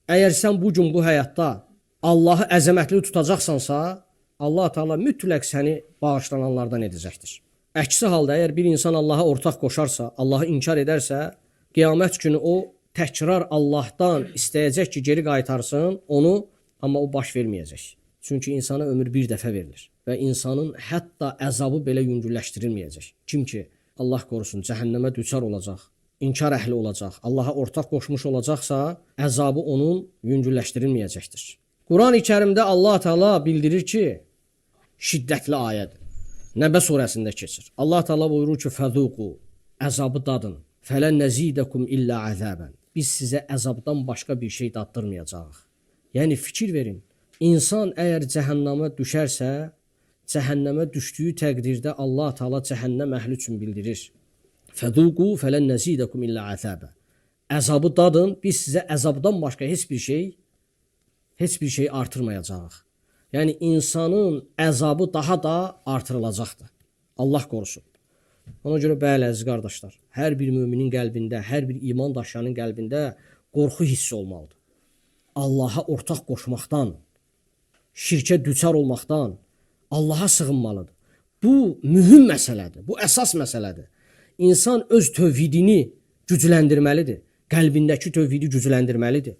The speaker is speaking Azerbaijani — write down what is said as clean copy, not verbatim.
Əgər sən bu gün bu həyatda Allahı əzəmətli tutacaqsansa, Allah Teala mütləq səni bağışlananlardan edəcəkdir. Əksi halda əgər bir insan Allaha ortaq qoşarsa, Allahı inkar edərsə, qiyamət günü o təkrar Allahdan istəyəcək ki, geri qaytarsın onu, amma o baş verməyəcək. Çünki insana ömür bir dəfə verilir və insanın hətta əzabı belə yüngülləşdirilməyəcək. Kim ki, Allah qorusun, cəhənnəmə düçar olacaq, inkar əhli olacaq, Allaha ortaq qoşmuş olacaqsa, əzabı onun yüngülləşdirilməyəcəkdir. Quran-ı Kərimdə Allah Teala bildirir ki, şiddətli ayədir. Nəbə surəsində keçir. Allah Teala buyurur ki, fəzuqu, əzabı dadın, fələn nəzidəkum illə əzəbən. Biz sizə əzabdan başqa bir şey daddırmayacağıq. Yəni fikir verin. İnsan əgər cəhənnəmə düşərsə, cəhənnəmə düşdüyü təqdirdə Allah Teala cəhənnəm əhli üçün bildirir. Fəzuqu fələn nəzidəkum illə əzəbən. Əzabı dadın, biz sizə əzabdan başqa heç bir şey artırmayacağıq. Yəni insanın əzabı daha da artırılacaqdır. Allah qorusun. Ona görə bəli əziz qardaşlar, hər bir müminin qəlbində, hər bir iman daşıyanın qəlbində qorxu hissi olmalıdır. Allaha ortaq qoşmaqdan, şirkə düçar olmaqdan Allaha sığınmalıdır. Bu mühüm məsələdir, bu əsas məsələdir. İnsan öz tövhidini gücləndirməlidir, qəlbindəki tövhidi gücləndirməlidir.